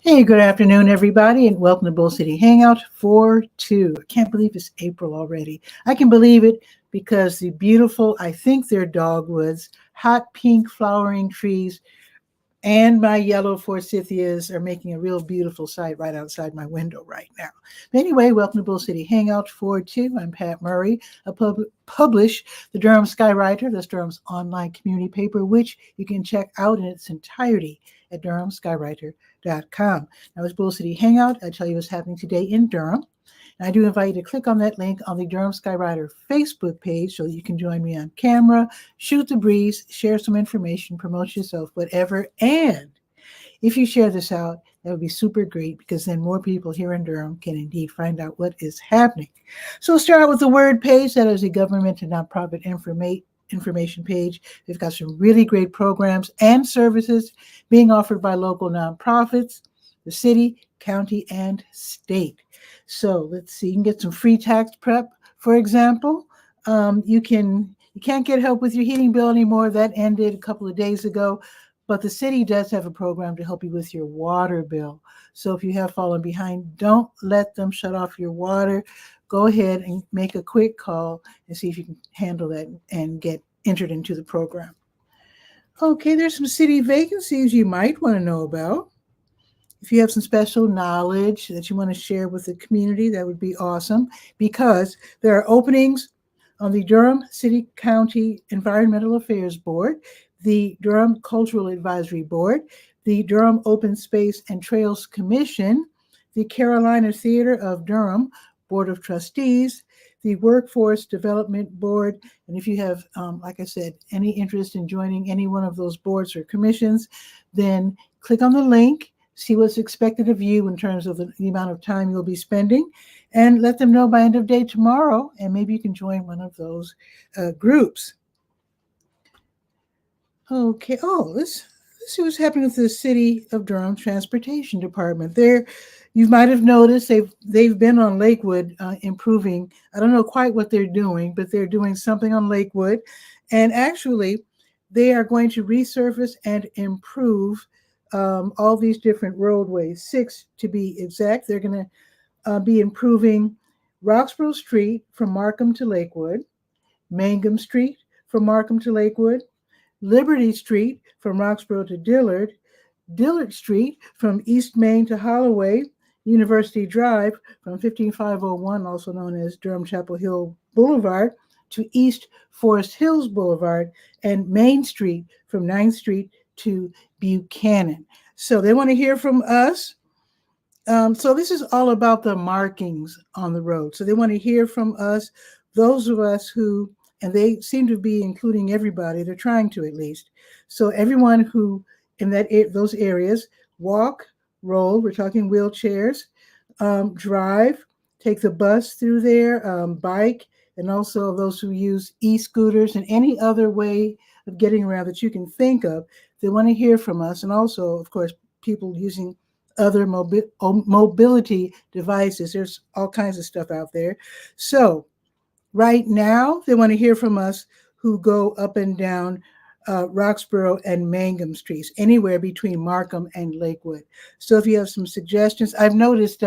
Hey, good afternoon, everybody, and welcome to Bull City Hangout 4-2. I can't believe it's April already. I can believe it because the beautiful, I think they're dogwoods, hot pink flowering trees, and my yellow forsythias are making a real beautiful sight right outside my window right now. But anyway, welcome to Bull City Hangout 4-2. I'm Pat Murray. I publish the Durham Skywriter, that's Durham's online community paper, which you can check out in its entirety at DurhamSkywriter.com. Now, it's Bull City Hangout. I tell you what's happening today in Durham. And I do invite you to click on that link on the Durham Skywriter Facebook page so you can join me on camera, shoot the breeze, share some information, promote yourself, whatever. And if you share this out, that would be super great because then more people here in Durham can indeed find out what is happening. So we'll start out with the word page. That is a government and nonprofit information page. We've got some really great programs and services being offered by local nonprofits, the city, county, and state. So let's see, you can get some free tax prep, for example. You can't get help with your heating bill anymore. That ended a couple of days ago, but the city does have a program to help you with your water bill. So if you have fallen behind, don't let them shut off your water. Go ahead and make a quick call and see if you can handle that and get entered into the program. Okay, there's some city vacancies you might want to know about. If you have some special knowledge that you want to share with the community, that would be awesome because there are openings on the Durham City County Environmental Affairs Board, the Durham Cultural Advisory Board, the Durham Open Space and Trails Commission, the Carolina Theater of Durham Board of Trustees, the Workforce Development Board. And if you have, like I said, any interest in joining any one of those boards or commissions, then click on the link, see what's expected of you in terms of the amount of time you'll be spending, and let them know by end of day tomorrow, and maybe you can join one of those groups. Okay, let's see what's happening with the City of Durham Transportation Department. You might have noticed they've been on Lakewood improving. I don't know quite what they're doing, but they're doing something on Lakewood. And actually, they are going to resurface and improve all these different roadways, 6 to be exact. They're going to be improving Roxborough Street from Markham to Lakewood, Mangum Street from Markham to Lakewood, Liberty Street from Roxborough to Dillard, Dillard Street from East Main to Holloway, University Drive from 15501, also known as Durham Chapel Hill Boulevard, to East Forest Hills Boulevard, and Main Street from 9th Street to Buchanan. So they want to hear from us. So this is all about the markings on the road. So they want to hear from us, those of us who, and they seem to be including everybody, they're trying to at least. So everyone who in those areas walk, roll, we're talking wheelchairs, drive, take the bus through there, bike, and also those who use e-scooters and any other way of getting around that you can think of. They want to hear from us. And also, of course, people using other mobility devices. There's all kinds of stuff out there. So right now, they want to hear from us who go up and down Roxborough and Mangum Streets, anywhere between Markham and Lakewood. So if you have some suggestions, I've noticed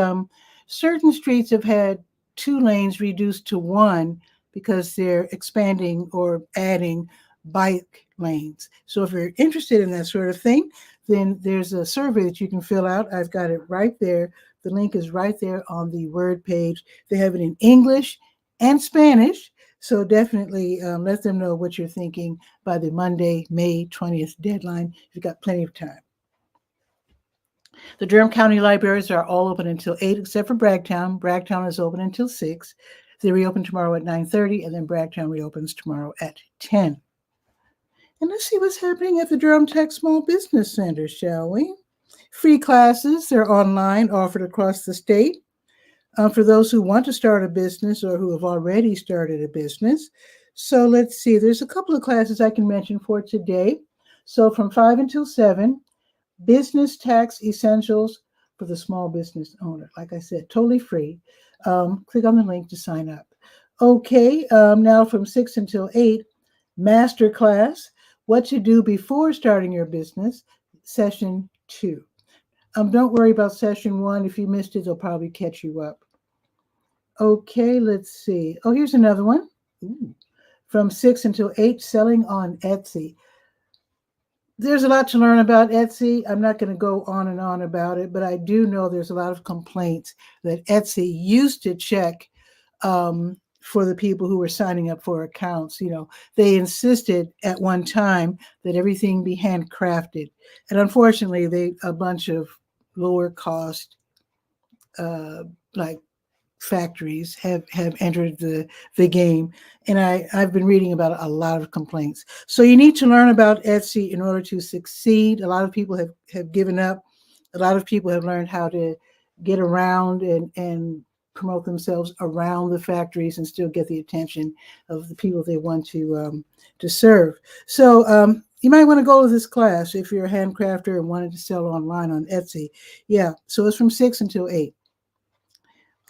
certain streets have had 2 lanes reduced to 1 because they're expanding or adding bike lanes. So if you're interested in that sort of thing, then there's a survey that you can fill out. I've got it right there. The link is right there on the Word page. They have it in English and Spanish. So definitely let them know what you're thinking by the Monday, May 20th deadline. You've got plenty of time. The Durham County Libraries are all open until 8, except for Bragtown. Bragtown is open until 6. They reopen tomorrow at 9:30, and then Bragtown reopens tomorrow at 10. And let's see what's happening at the Durham Tech Small Business Center, shall we? Free classes, they're online, offered across the state. For those who want to start a business or who have already started a business, So let's see. There's a couple of classes I can mention for today. So from 5 until 7, business tax essentials for the small business owner. Like I said, totally free. Click on the link to sign up. Okay, now from 6 until 8, master class, what to do before starting your business, session 2. Don't worry about session 1. If you missed it, they'll probably catch you up. Okay, let's see. Oh, here's another one. Ooh. From 6 until 8, selling on Etsy. There's a lot to learn about Etsy. I'm not going to go on and on about it, but I do know there's a lot of complaints that Etsy used to check for the people who were signing up for accounts. You know, they insisted at one time that everything be handcrafted. And unfortunately, a bunch of lower cost, like factories have entered the game, and I've been reading about a lot of complaints. So you need to learn about Etsy in order to succeed. A lot of people have given up. A lot of people have learned how to get around and promote themselves around the factories and still get the attention of the people they want to serve. So you might want to go to this class if you're a handcrafter and wanted to sell online on Etsy. Yeah, so it's from 6 until 8.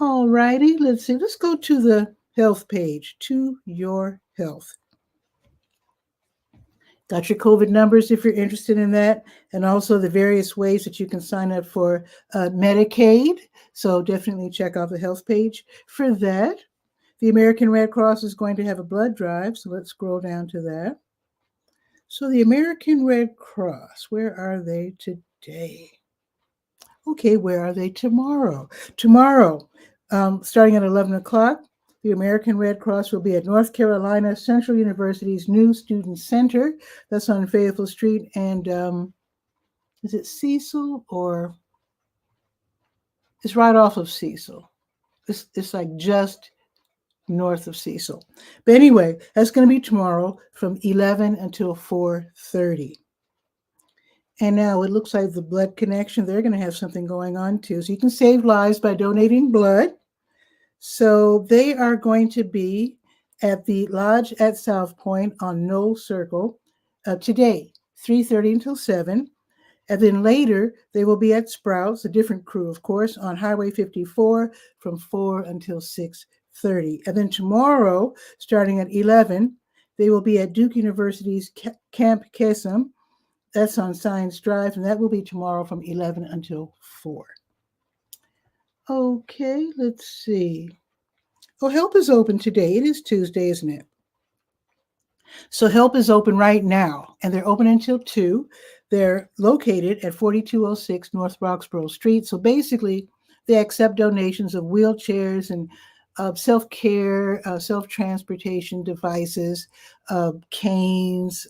All righty, let's see. Let's go to the health page, to your health. Got your COVID numbers if you're interested in that, and also the various ways that you can sign up for Medicaid. So definitely check out the health page for that. The American Red Cross is going to have a blood drive, so let's scroll down to that. So the American Red Cross, where are they today? Okay, where are they tomorrow? Tomorrow, starting at 11 o'clock, the American Red Cross will be at North Carolina Central University's new Student Center. That's on Fayetteville Street. And is it Cecil, or it's right off of Cecil? It's like just north of Cecil. But anyway, that's going to be tomorrow from 11 until 4:30. And now it looks like the Blood Connection, they're going to have something going on too. So you can save lives by donating blood. So they are going to be at the Lodge at South Point on Knoll Circle today, 3:30 until 7. And then later, they will be at Sprouts, a different crew, of course, on Highway 54 from 4 until 6:30. And then tomorrow, starting at 11, they will be at Duke University's Camp Kesem. That's on Science Drive, and that will be tomorrow from 11 until 4. Okay, let's see. Oh, Help is open today. It is Tuesday, isn't it? So Help is open right now, and they're open until 2. They're located at 4206 North Roxborough Street. So basically, they accept donations of wheelchairs and self-care, self-transportation devices, canes,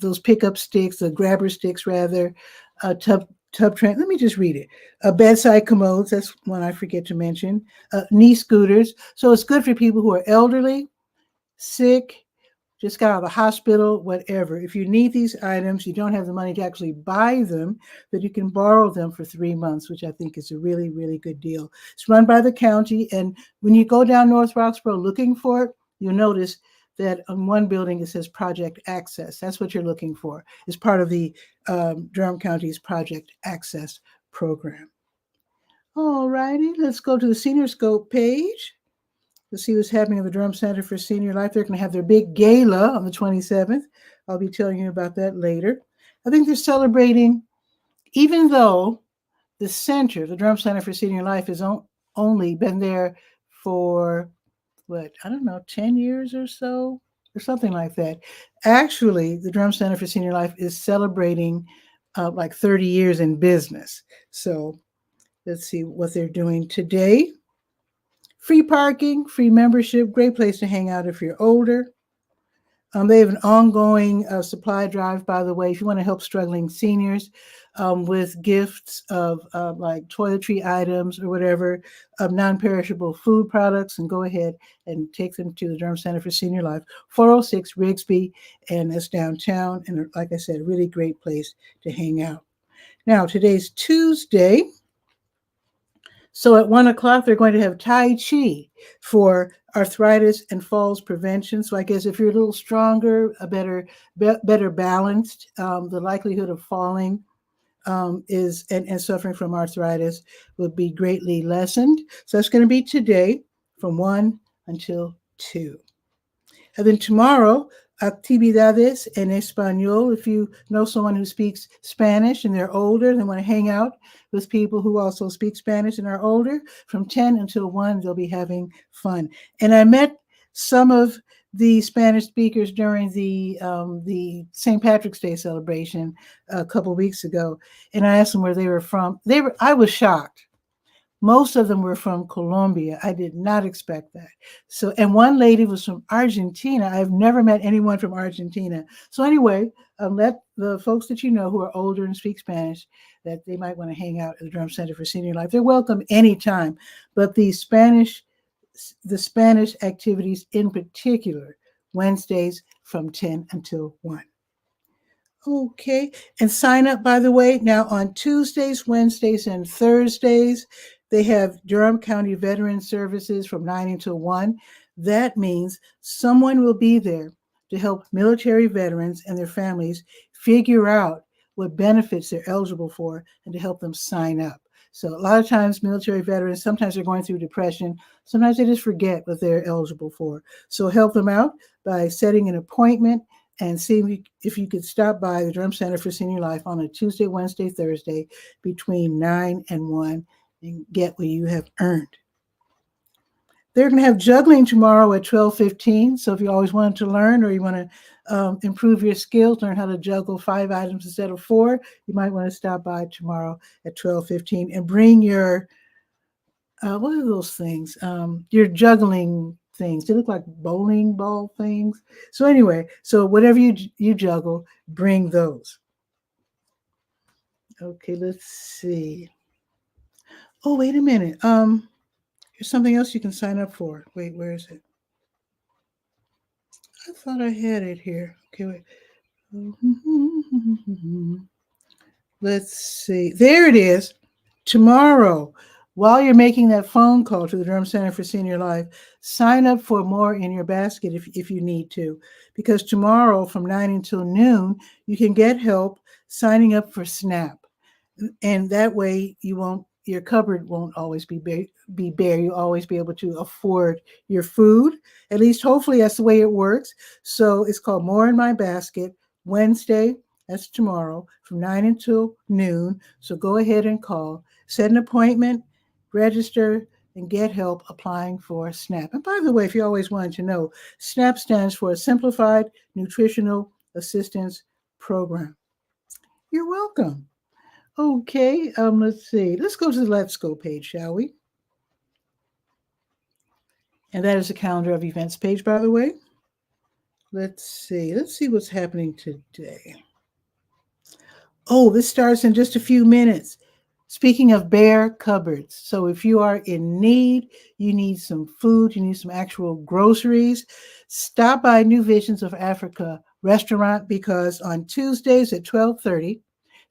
those pickup sticks, the grabber sticks rather, tub let me just read it. Bedside commodes, that's one I forget to mention. Knee scooters. So it's good for people who are elderly, sick, just got out of the hospital, whatever. If you need these items, you don't have the money to actually buy them, but you can borrow them for 3 months, which I think is a really, really good deal. It's run by the county, and when you go down North Roxborough looking for it, you'll notice that on one building it says Project Access. That's what you're looking for. It's part of the Durham County's Project Access program. All righty, let's go to the Senior Scope page. Let's see what's happening at the Durham Center for Senior Life. They're going to have their big gala on the 27th. I'll be telling you about that later. I think they're celebrating, even though the center, the Durham Center for Senior Life, has only been there for, 10 years or so, or something like that. Actually, the Durham Center for Senior Life is celebrating like 30 years in business. So let's see what they're doing today. Free parking, free membership, great place to hang out if you're older. They have an ongoing supply drive, by the way, if you want to help struggling seniors with gifts of like toiletry items or whatever, non-perishable food products, and go ahead and take them to the Durham Center for Senior Life, 406 Rigsby, and it's downtown. And like I said, a really great place to hang out. Now, today's Tuesday. So at 1 o'clock, they're going to have Tai Chi for arthritis and falls prevention. So I guess if you're a little stronger, better balanced, the likelihood of falling and suffering from arthritis would be greatly lessened. So that's going to be today from 1 until 2. And then tomorrow, actividades en español. If you know someone who speaks Spanish and they're older and want to hang out with people who also speak Spanish and are older, from 10 until 1, they'll be having fun. And I met some of the Spanish speakers during the St. Patrick's Day celebration a couple of weeks ago, and I asked them where they were from. I was shocked. Most of them were from Colombia. I did not expect that. So, and one lady was from Argentina. I've never met anyone from Argentina. So anyway, let the folks that you know who are older and speak Spanish, that they might want to hang out at the Durham Center for Senior Life. They're welcome anytime. But the Spanish activities in particular, Wednesdays from 10 until 1. Okay, and sign up, by the way, now on Tuesdays, Wednesdays, and Thursdays, they have Durham County Veteran Services from 9 until 1. That means someone will be there to help military veterans and their families figure out what benefits they're eligible for and to help them sign up. So a lot of times military veterans, sometimes they're going through depression. Sometimes they just forget what they're eligible for. So help them out by setting an appointment and see if you could stop by the Durham Center for Senior Life on a Tuesday, Wednesday, Thursday between 9 and 1 and get what you have earned. They're going to have juggling tomorrow at 12:15. So if you always wanted to learn or you want to improve your skills, learn how to juggle 5 items instead of 4, you might want to stop by tomorrow at 12:15 and bring your, what are those things? Your juggling things. They look like bowling ball things. So anyway, so whatever you juggle, bring those. Okay, let's see. Oh, wait a minute. There's something else you can sign up for. Wait, where is it? I thought I had it here. Okay, wait. Let's see. There it is. Tomorrow, while you're making that phone call to the Durham Center for Senior Life, sign up for more in your basket if you need to, because tomorrow from 9 until noon, you can get help signing up for SNAP. And that way your cupboard won't always be bare. You'll always be able to afford your food. At least hopefully that's the way it works. So it's called More in My Basket, Wednesday, that's tomorrow, from 9 until noon. So go ahead and call, set an appointment, register, and get help applying for SNAP. And by the way, if you always wanted to know, SNAP stands for Simplified Nutritional Assistance Program. You're welcome. Okay, let's see. Let's go to the Let's Go page, shall we? And that is the calendar of events page, by the way. Let's see. Let's see what's happening today. Oh, this starts in just a few minutes. Speaking of bare cupboards. So if you are in need, you need some food, you need some actual groceries, stop by New Visions of Africa restaurant, because on Tuesdays at 12:30,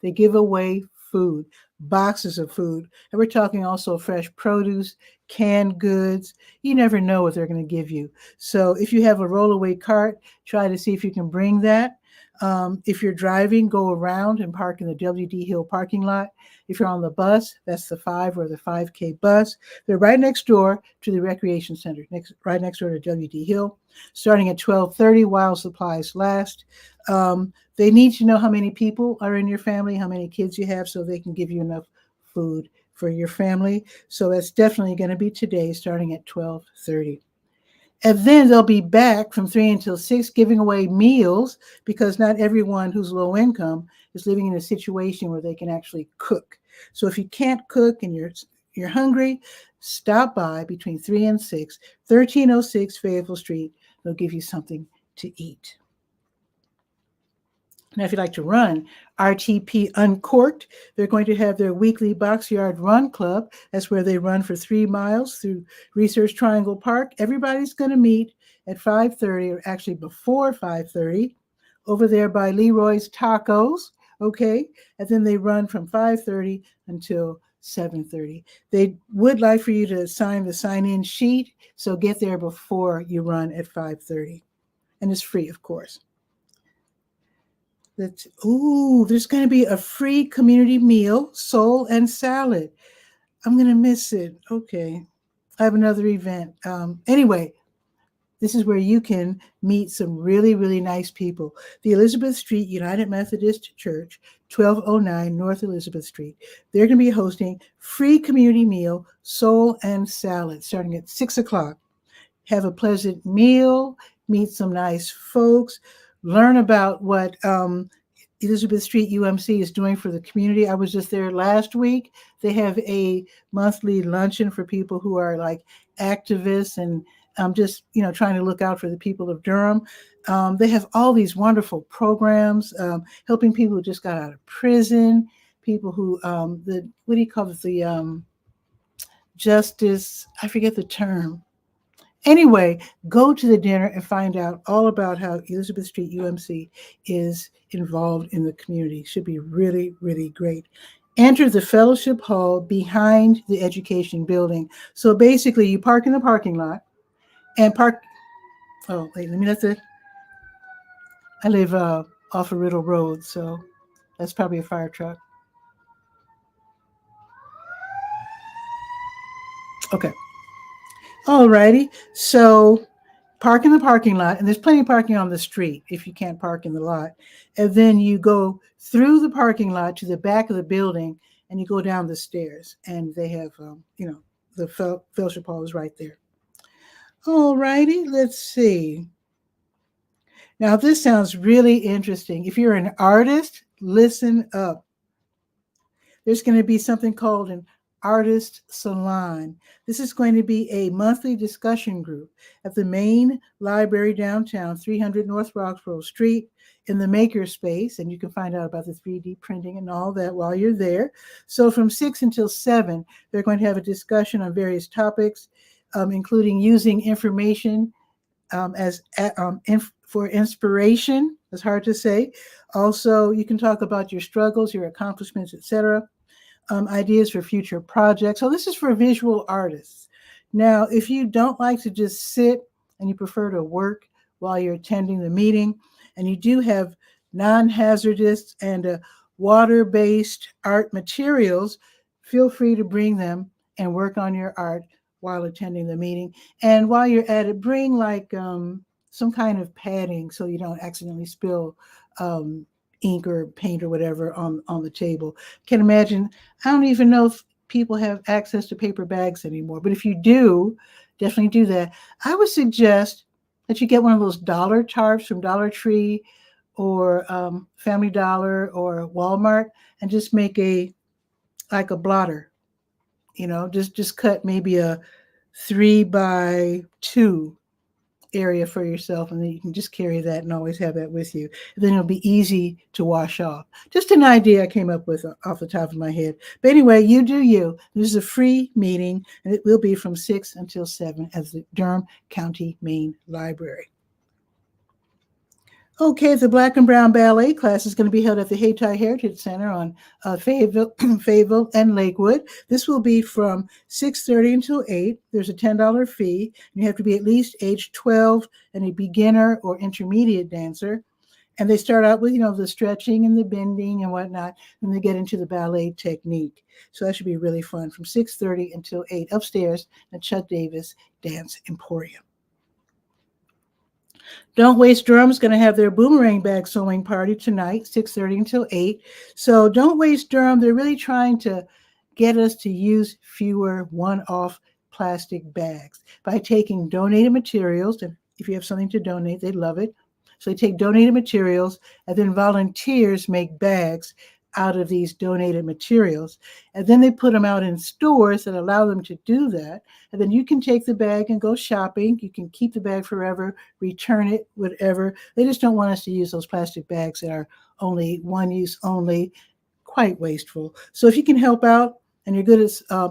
they give away food, boxes of food. And we're talking also fresh produce, canned goods. You never know what they're going to give you. So if you have a rollaway cart, try to see if you can bring that. If you're driving, go around and park in the W.D. Hill parking lot. If you're on the bus, that's the 5 or the 5K bus. They're right next door to the recreation center, right next door to W.D. Hill, starting at 12:30 while supplies last. They need to know how many people are in your family, how many kids you have, so they can give you enough food for your family. So that's definitely going to be today, starting at 12:30. And then they'll be back from 3 until 6 giving away meals, because not everyone who's low income is living in a situation where they can actually cook. So if you can't cook and you're hungry, stop by between 3 and 6, 1306 Fayetteville Street. They'll give you something to eat. Now, if you'd like to run, RTP Uncorked, they're going to have their weekly Box Yard Run Club. That's where they run for 3 miles through Research Triangle Park. Everybody's going to meet at 5:30, or actually before 5:30, over there by Leroy's Tacos, okay? And then they run from 5:30 until 7:30. They would like for you to sign the sign-in sheet, so get there before you run at 5:30. And it's free, of course. There's going to be a free community meal, soul and salad. I'm going to miss it. Okay. I have another event. Anyway, this is where you can meet some really, really nice people. The Elizabeth Street United Methodist Church, 1209 North Elizabeth Street. They're going to be hosting free community meal, soul and salad, starting at 6 o'clock. Have a pleasant meal, meet some nice folks, learn about what Elizabeth Street UMC is doing for the community. I was just there last week. They have a monthly luncheon for people who are like activists and just, trying to look out for the people of Durham. They have all these wonderful programs, helping people who just got out of prison, people who, what do you call it? The justice, I forget the term. Anyway, go to the dinner and find out all about how Elizabeth Street UMC is involved in the community. Should be really, really great. Enter the fellowship hall behind the education building. So basically, you park in the parking lot and park. Oh, wait, I live off of Riddle Road, so that's probably a fire truck. Okay. All righty. So park in the parking lot, and there's plenty of parking on the street if you can't park in the lot. And then you go through the parking lot to the back of the building, and you go down the stairs, and they have, the fellowship hall is right there. All righty. Let's see. Now, this sounds really interesting. If you're an artist, listen up. There's going to be something called an artist salon. This is going to be a monthly discussion group at the main library downtown, 300 North Roxborough Street, in the maker space, and you can find out about the 3D printing and all that while you're there. So from 6 until 7, they're going to have a discussion on various topics, including using information for inspiration. It's hard to say. Also, you can talk about your struggles, your accomplishments, etc. Ideas for future projects. So this is for visual artists. Now, if you don't like to just sit and you prefer to work while you're attending the meeting, and you do have non-hazardous and water-based art materials, feel free to bring them and work on your art while attending the meeting. And while you're at it, bring like some kind of padding so you don't accidentally spill ink or paint or whatever on the table. Can imagine, I don't even know if people have access to paper bags anymore, but if you do, definitely do that. I would suggest that you get one of those dollar tarps from Dollar Tree or Family Dollar or Walmart and just make a blotter, just cut maybe a 3x2 area for yourself, and then you can just carry that and always have that with you. And then it'll be easy to wash off. Just an idea I came up with off the top of my head. But anyway, you do you. This is a free meeting, and it will be from 6 until 7 at the Durham County Main Library. Okay, the Black and Brown Ballet class is going to be held at the Hayti Heritage Center on Fayetteville and Lakewood. This will be from 6:30 until 8. There's a $10 fee. You have to be at least age 12 and a beginner or intermediate dancer. And they start out with, the stretching and the bending and whatnot, and they get into the ballet technique. So that should be really fun from 6:30 until 8 upstairs at Chuck Davis Dance Emporium. Don't Waste Durham is going to have their boomerang bag sewing party tonight, 6:30 until 8. So Don't Waste Durham, they're really trying to get us to use fewer one-off plastic bags by taking donated materials. And if you have something to donate, they'd love it. So they take donated materials, and then volunteers make bags out of these donated materials. And then they put them out in stores that allow them to do that. And then you can take the bag and go shopping. You can keep the bag forever, return it, whatever. They just don't want us to use those plastic bags that are only one use only, quite wasteful. So if you can help out and you're good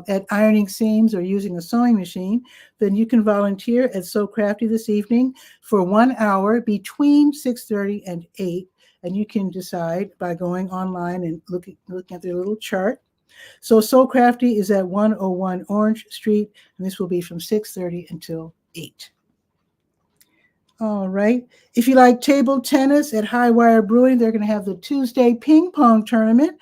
at ironing seams or using a sewing machine, then you can volunteer at Sew Crafty this evening for 1 hour between 6:30 and 8. And you can decide by going online and looking at their little chart. So So Crafty is at 101 Orange Street, and this will be from 6:30 until 8. All right. If you like table tennis at High Wire Brewing, they're going to have the Tuesday ping pong tournament.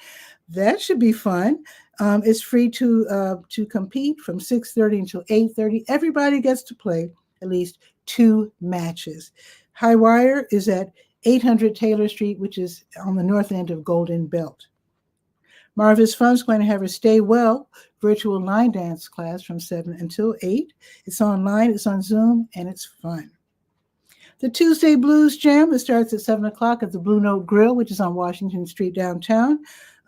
That should be fun. It's free to compete from 6:30 until 8:30. Everybody gets to play at least 2 matches. High Wire is at 800 Taylor Street, which is on the north end of Golden Belt. Marva's Fun is going to have her Stay Well virtual line dance class from 7 until 8. It's online, it's on Zoom, and it's fun. The Tuesday Blues Jam, it starts at 7 o'clock at the Blue Note Grill, which is on Washington Street downtown.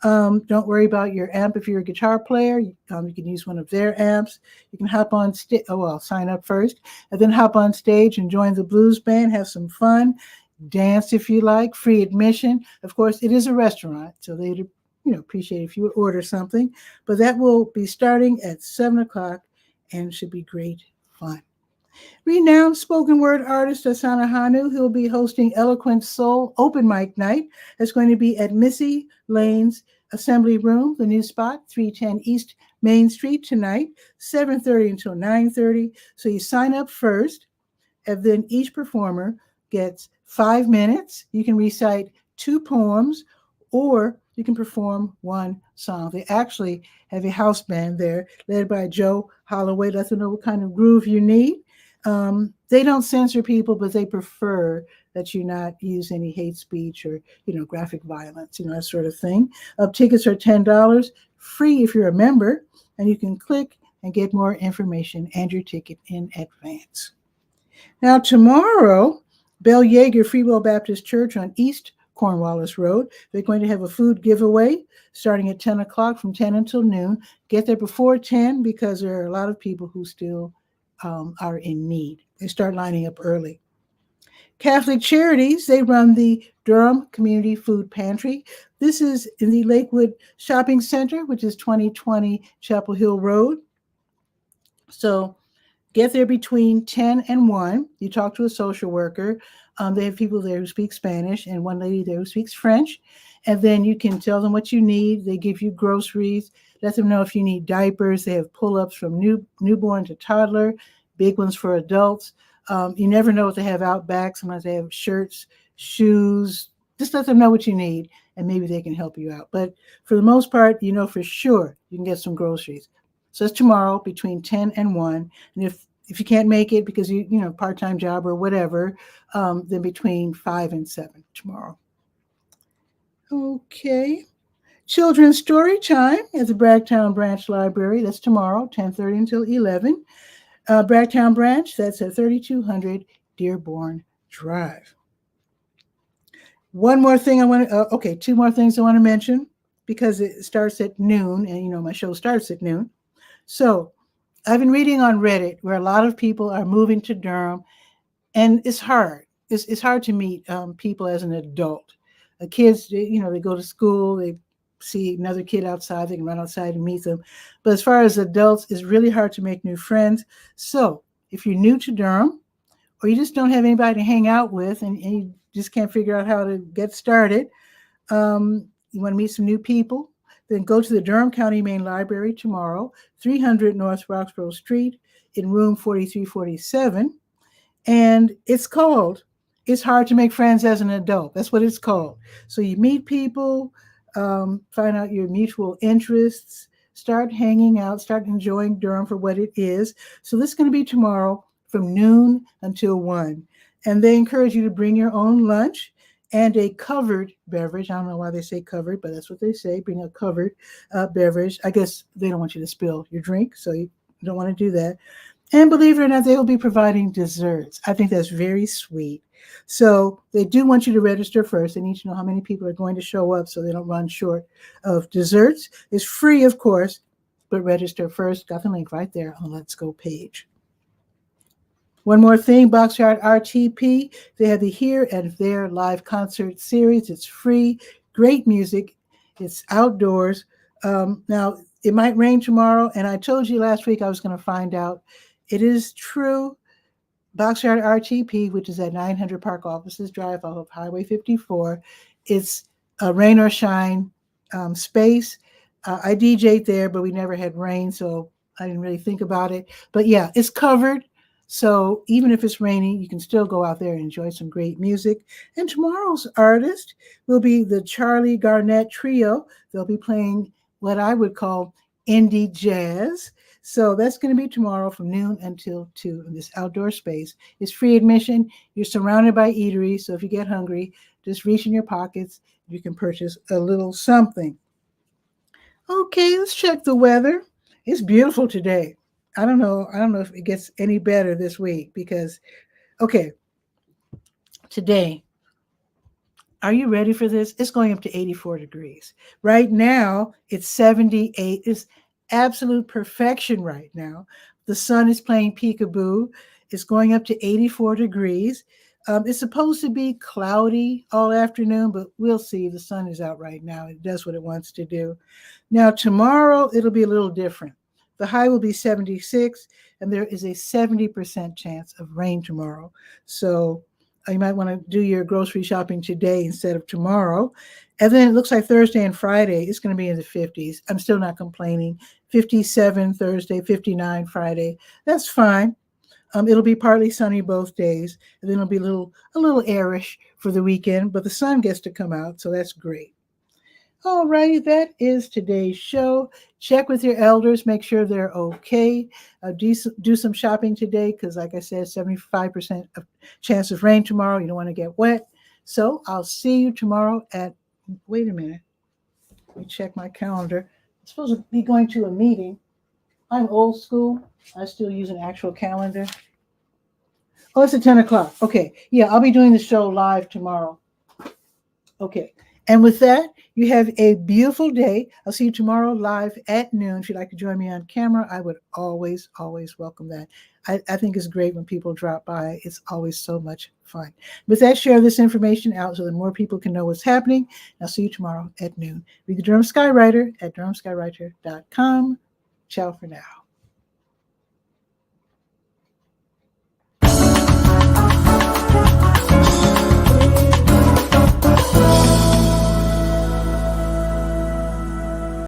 Don't worry about your amp if you're a guitar player. You can use one of their amps. You can hop on stage. Sign up first, and then hop on stage and join the blues band. Have some fun, dance if you like. Free admission. Of course, it is a restaurant, so they'd appreciate if you would order something. But that will be starting at 7 o'clock, and should be great fun. Renowned spoken word artist Asana Hanu, who will be hosting Eloquent Soul Open Mic Night. It's going to be at Missy Lane's Assembly Room, the new spot, 310 East Main Street tonight, 7:30 until 9:30. So you sign up first, and then each performer gets 5 minutes. You can recite 2 poems, or you can perform 1 song. They actually have a house band there led by Joe Holloway. Let them know what kind of groove you need. They don't censor people, but they prefer that you not use any hate speech or, graphic violence, that sort of thing. Tickets are $10, free if you're a member, and you can click and get more information and your ticket in advance. Now, tomorrow, Bell Yeager Free Will Baptist Church on East Cornwallis Road, they're going to have a food giveaway starting at 10 o'clock from 10 until noon. Get there before 10 because there are a lot of people who still are in need. They start lining up early. Catholic Charities, they run the Durham Community Food Pantry. This is in the Lakewood Shopping Center, which is 2020 Chapel Hill Road. So get there between 10 and 1. You talk to a social worker. They have people there who speak Spanish and one lady there who speaks French. And then you can tell them what you need. They give you groceries. Let them know if you need diapers. They have pull-ups from newborn to toddler, big ones for adults. You never know what they have out back. Sometimes they have shirts, shoes. Just let them know what you need, and maybe they can help you out. But for the most part, for sure you can get some groceries. So it's tomorrow between 10 and 1. And if you can't make it because you part-time job or whatever, then between 5 and 7 tomorrow. Okay. Children's Story Time at the Bragtown Branch Library. That's tomorrow, 10:30 until 11. Bragtown Branch, that's at 3200 Dearborn Drive. One more thing two more things I want to mention because it starts at noon, and my show starts at noon. So I've been reading on Reddit where a lot of people are moving to Durham, and it's hard. It's hard to meet people as an adult. Kids, they go to school, they see another kid outside, they can run outside and meet them. But as far as adults, it's really hard to make new friends. So if you're new to Durham, or you just don't have anybody to hang out with, and you just can't figure out how to get started, you want to meet some new people, then go to the Durham County Main Library tomorrow, 300 North Roxborough Street in room 4347. And it's called It's Hard to Make Friends as an Adult. That's what it's called. So you meet people, find out your mutual interests, start hanging out, start enjoying Durham for what it is. So this is going to be tomorrow from noon until 1. And they encourage you to bring your own lunch and a covered beverage. I don't know why they say covered, but that's what they say. Bring a covered beverage. I guess they don't want you to spill your drink, so you don't want to do that. And believe it or not, they will be providing desserts. I think that's very sweet. So they do want you to register first. They need to know how many people are going to show up so they don't run short of desserts. It's free, of course, but register first. Got the link right there on the Let's Go page. One more thing, Boxyard RTP, they have the Here and There live concert series. It's free, great music. It's outdoors. Now, it might rain tomorrow, and I told you last week I was going to find out. It is true. Boxyard RTP, which is at 900 Park Offices Drive off of Highway 54, it's a rain or shine space. I DJ'd there, but we never had rain, so I didn't really think about it. But yeah, it's covered. So even if it's raining, you can still go out there and enjoy some great music. And tomorrow's artist will be the Charlie Garnett Trio. They'll be playing what I would call indie jazz. So that's going to be tomorrow from noon until 2 in this outdoor space. It's free admission. You're surrounded by eateries. So if you get hungry, just reach in your pockets. You can purchase a little something. Okay, let's check the weather. It's beautiful today. I don't know if it gets any better this week because, okay, today, are you ready for this? It's going up to 84 degrees. Right now, it's 78. It's absolute perfection right now. The sun is playing peekaboo. It's going up to 84 degrees. It's supposed to be cloudy all afternoon, but we'll see. The sun is out right now. It does what it wants to do. Now, tomorrow, it'll be a little different. The high will be 76, and there is a 70% chance of rain tomorrow. So you might want to do your grocery shopping today instead of tomorrow. And then it looks like Thursday and Friday, it's going to be in the 50s. I'm still not complaining. 57 Thursday, 59 Friday. That's fine. It'll be partly sunny both days, and then it'll be a little airish for the weekend, but the sun gets to come out, so that's great. All righty, that is today's show. Check with your elders, make sure they're okay. Do some shopping today because, like I said, 75% of chance of rain tomorrow. You don't want to get wet. So I'll see you tomorrow at, wait a minute. Let me check my calendar. I'm supposed to be going to a meeting. I'm old school. I still use an actual calendar. Oh, it's at 10 o'clock. Okay. Yeah, I'll be doing the show live tomorrow. Okay. And with that, you have a beautiful day. I'll see you tomorrow live at noon. If you'd like to join me on camera, I would always welcome that. I think it's great when people drop by. It's always so much fun. With that, share this information out so that more people can know what's happening. I'll see you tomorrow at noon. Read the Durham Skywriter at DurhamSkywriter.com. Ciao for now.